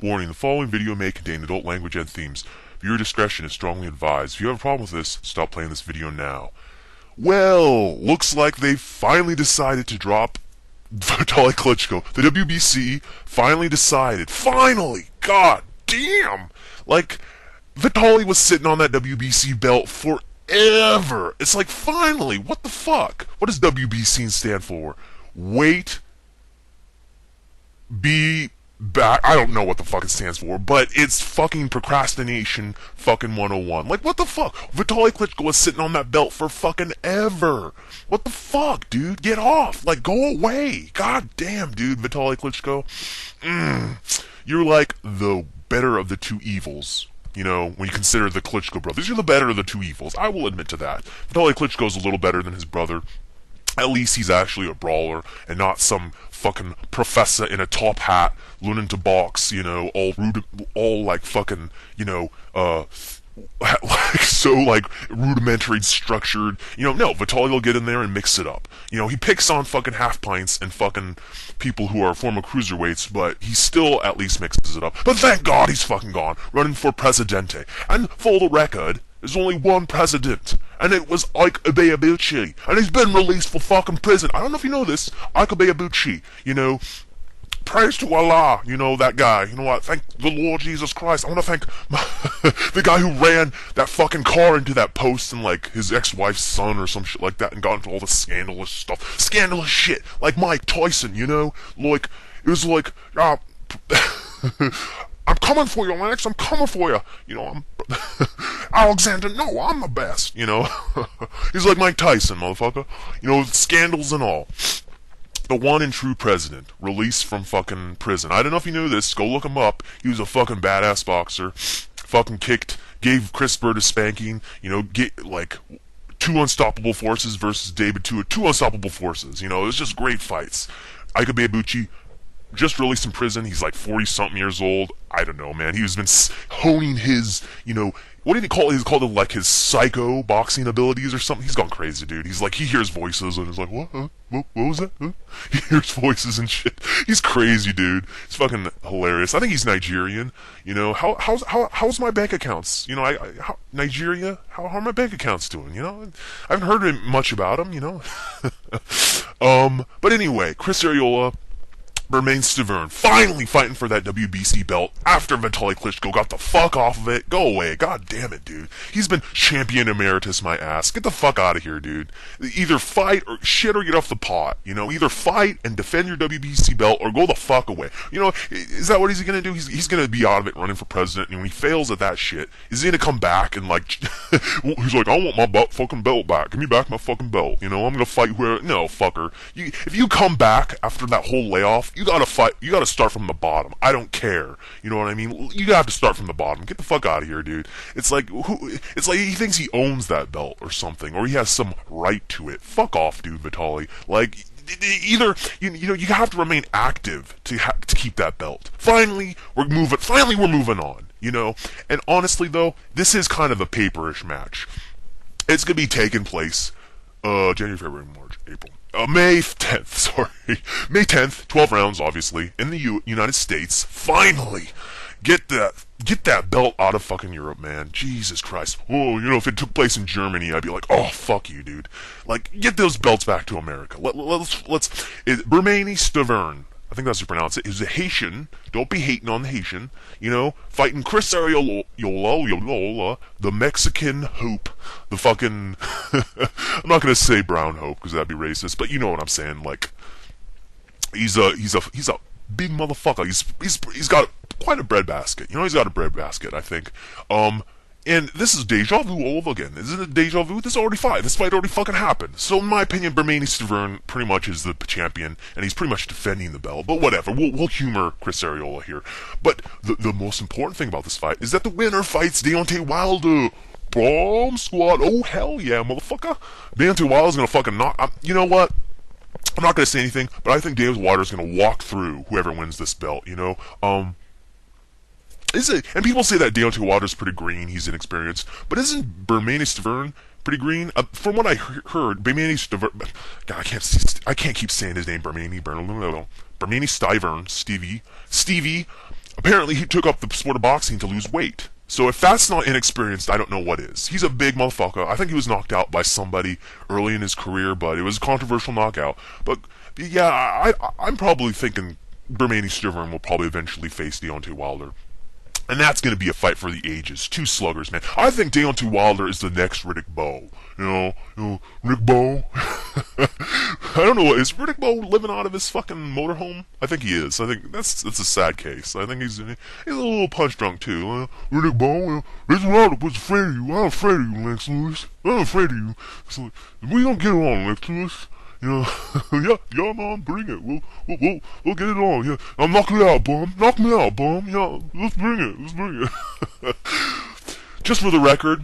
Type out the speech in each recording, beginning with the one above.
Warning, the following video may contain adult language and themes. Viewer discretion is strongly advised. If you have a problem with this, stop playing this video now. Well, looks like they finally decided to drop Vitaly Klitschko. The WBC finally decided. Finally! God damn! Like, Vitaly was sitting on that WBC belt forever. It's like, finally, what the fuck? What does WBC stand for? Wait, be back. I don't know what the fuck it stands for, but it's fucking procrastination fucking 101. Like, what the fuck? Vitaly Klitschko was sitting on that belt for fucking ever. What the fuck, dude? Get off. Like, go away. God damn, dude, Vitaly Klitschko. You're like the better of the two evils. You know, when you consider the Klitschko brothers, you're the better of the two evils. I will admit to that. Vitaly Klitschko's a little better than his brother. At least he's actually a brawler and not some fucking professor in a top hat learning to box, you know, all like fucking, you know, like so like rudimentary structured. You know, no, Vitaly will get in there and mix it up. You know, he picks on fucking half pints and fucking people who are former cruiserweights, but he still at least mixes it up. But thank God he's fucking gone, running for presidente. And for the record, there's only one president, and it was Ike Abeyabuchi, and he's been released for fucking prison. I don't know if you know this, Ike Abeyabuchi, you know, praise to Allah, you know, that guy, you know what, thank the Lord Jesus Christ. I want to thank the guy who ran that fucking car into that post and, like, his ex-wife's son or some shit like that and got into all the scandalous stuff. Scandalous shit, like Mike Tyson, you know, like, it was like, I'm coming for you, Lennox, I'm coming for you. You know, I'm Alexander, no, I'm the best, you know. He's like Mike Tyson, motherfucker. You know, scandals and all. The one and true president, released from fucking prison. I don't know if you knew this, go look him up. He was a fucking badass boxer. Fucking gave Chris Bird a spanking, you know, like, two unstoppable forces versus David Tua. Two unstoppable forces, you know, it was just great fights. Ike Abeyabuchi, just released from prison. He's like 40-something years old. I don't know, man. He's been honing his, you know, what did he call it? He's called it like his psycho boxing abilities or something. He's gone crazy, dude. He's like, he hears voices and he's like, what? Huh? What was that? Huh? He hears voices and shit. He's crazy, dude. It's fucking hilarious. I think he's Nigerian. You know, how's my bank accounts? You know, Nigeria? How are my bank accounts doing? You know, I haven't heard much about him. You know, but anyway, Chris Arreola, Bermane Stiverne, finally fighting for that WBC belt after Vitaly Klitschko got the fuck off of it. Go away. God damn it, dude. He's been champion emeritus, my ass. Get the fuck out of here, dude. Either fight or shit or get off the pot. You know, either fight and defend your WBC belt or go the fuck away. You know, is that what he's gonna do? He's gonna be out of it running for president, and when he fails at that shit, is he gonna come back and like, he's like, I want my fucking belt back. Give me back my fucking belt. You know, I'm gonna fight where, no, fucker. If you come back after that whole layoff, you gotta fight. You gotta start from the bottom. I don't care. You know what I mean? You have to start from the bottom. Get the fuck out of here, dude. It's like he thinks he owns that belt or something, or he has some right to it. Fuck off, dude, Vitaly. Like, either you know you have to remain active to keep that belt. Finally, we're moving on. You know, and honestly though, this is kind of a paperish match. It's gonna be taking place January, February, March, April. May 10th, sorry. May 10th, 12 rounds, obviously, in the United States. Finally! Get that belt out of fucking Europe, man. Jesus Christ. Oh, you know, if it took place in Germany, I'd be like, oh, fuck you, dude. Like, get those belts back to America. Bermane Stiverne, I think that's how you pronounce it, is a Haitian. Don't be hating on the Haitian. You know, fighting Chris Arreola, the Mexican hope. The fucking, I'm not gonna say brown hope because that'd be racist, but you know what I'm saying. Like, he's a big motherfucker. He's got quite a breadbasket. You know, he's got a breadbasket, I think. And this is deja vu all over again. Isn't it deja vu? This fight already fucking happened. So in my opinion, Bermane Stiverne pretty much is the champion, and he's pretty much defending the belt. But whatever, we'll humor Chris Arreola here. But the most important thing about this fight is that the winner fights Deontay Wilder. Bomb squad. Oh, hell yeah, motherfucker. Deontay Wilder's gonna fucking knock... you know what? I'm not gonna say anything, but I think Deontay Wilder's gonna walk through whoever wins this belt, you know? And people say that Deontay Wilder's pretty green, he's inexperienced, but isn't Bermane Stiverne pretty green? From what I heard, Bermane Stiverne... God, I can't keep saying his name, Bermane Stiverne, Stevie. apparently he took up the sport of boxing to lose weight. So if that's not inexperienced, I don't know what is. He's a big motherfucker. I think he was knocked out by somebody early in his career, but it was a controversial knockout. But yeah, I'm probably thinking Bermane Stiverne will probably eventually face Deontay Wilder. And that's going to be a fight for the ages. Two sluggers, man. I think Deontay Wilder is the next Riddick Bowe. You know, Rick Bowe. I don't know. Is Riddick Bowe living out of his fucking motorhome? I think he is. I think that's a sad case. I think he's a little punch drunk too. Riddick Bowe, Mr. Wilder was afraid of you. I'm afraid of you, Lex Lewis. I'm afraid of you. So, we don't get along, Lex Lewis. You know, yeah, man, bring it. We'll get it on. Yeah, I'll knock it out, bum. Knock me out, bum. Yeah, let's bring it. Just for the record,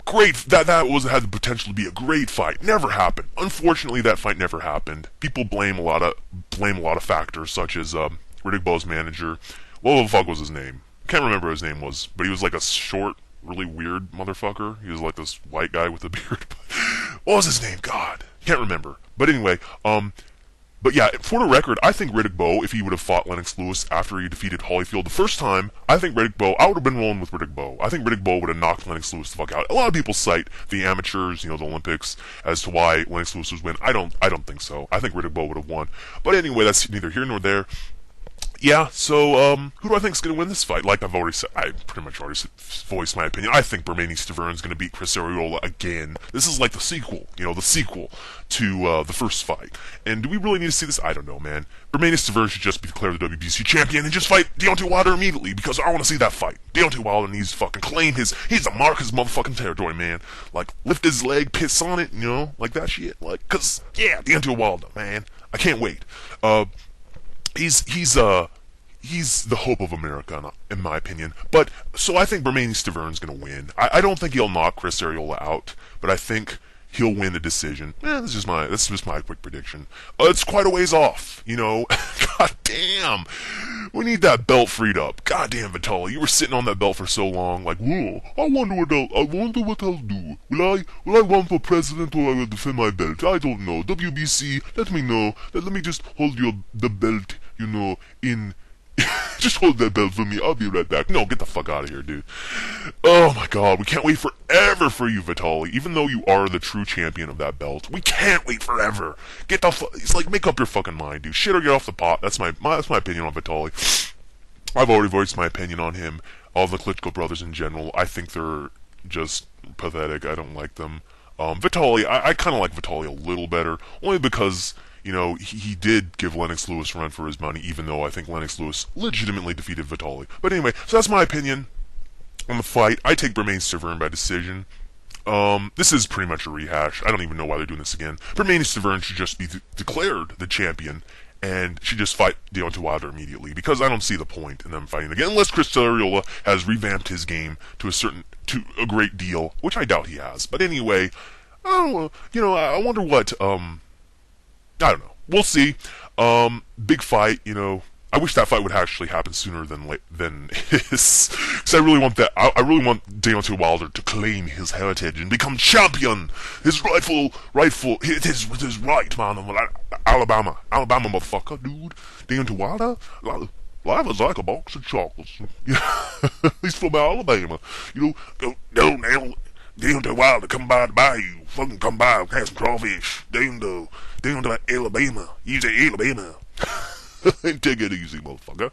great. That had the potential to be a great fight. Never happened. Unfortunately, that fight never happened. People blame a lot of factors, such as Riddick Bowe's manager. What the fuck was his name? Can't remember what his name was, but he was like a short, really weird motherfucker. He was like this white guy with a beard. What was his name? God. Can't remember. But anyway, but yeah, for the record, I think Riddick Bowe, if he would have fought Lennox Lewis after he defeated Holyfield the first time, I think Riddick Bowe, I would have been rolling with Riddick Bowe. I think Riddick Bowe would have knocked Lennox Lewis the fuck out. A lot of people cite the amateurs, the Olympics, as to why Lennox Lewis would win. I don't think so. I think Riddick Bowe would have won. But anyway, that's neither here nor there. Yeah, so, who do I think is going to win this fight? Like I've already said, I pretty much already voiced my opinion. I think Bermane Stiverne is going to beat Chris Arreola again. This is like the sequel, the sequel to, the first fight. And do we really need to see this? I don't know, man. Bermane Stiverne should just be declared the WBC champion and just fight Deontay Wilder immediately, because I want to see that fight. Deontay Wilder needs to fucking claim he's to mark his motherfucking territory, man. Like, lift his leg, piss on it, like that shit. Like, cause, yeah, Deontay Wilder, man. I can't wait. He's the hope of America, in my opinion. But, so I think Bermane Stiverne's gonna win. I don't think he'll knock Chris Arreola out, but I think he'll win a decision. This is just my quick prediction. It's quite a ways off, God damn. We need that belt freed up. God damn, Vitaly, you were sitting on that belt for so long, like, whoa, I wonder what I'll do. Will I run for president or I will defend my belt? I don't know. WBC, let me know. Let me just hold the belt, in... Just hold that belt for me. I'll be right back. No, get the fuck out of here, dude. Oh my god, we can't wait forever for you, Vitaly. Even though you are the true champion of that belt, we can't wait forever. It's like, make up your fucking mind, dude. Shit or get off the pot. That's my opinion on Vitaly. I've already voiced my opinion on him. All the Klitschko brothers in general, I think they're just pathetic. I don't like them. Vitaly, I kind of like Vitaly a little better, only because... he did give Lennox Lewis a run for his money, even though I think Lennox Lewis legitimately defeated Vitaly. But anyway, so that's my opinion on the fight. I take Bermane Stiverne by decision. This is pretty much a rehash. I don't even know why they're doing this again. Bermane Stiverne should just be declared the champion, and should just fight Deontay Wilder immediately, because I don't see the point in them fighting again, unless Chris Arreola has revamped his game to a great deal, which I doubt he has. But anyway, I wonder what, I don't know. We'll see. Big fight, I wish that fight would actually happen sooner than his. Because I really want that. I really want Deontay Wilder to claim his heritage and become champion. His rightful. It is right, man. Alabama, motherfucker, dude. Deontay Wilder. Life is like a box of chocolates. He's from Alabama. Deontay Wilder, come by the bayou. Fucking come by, have some crawfish. Down to Alabama. You say Alabama. Take it easy, motherfucker.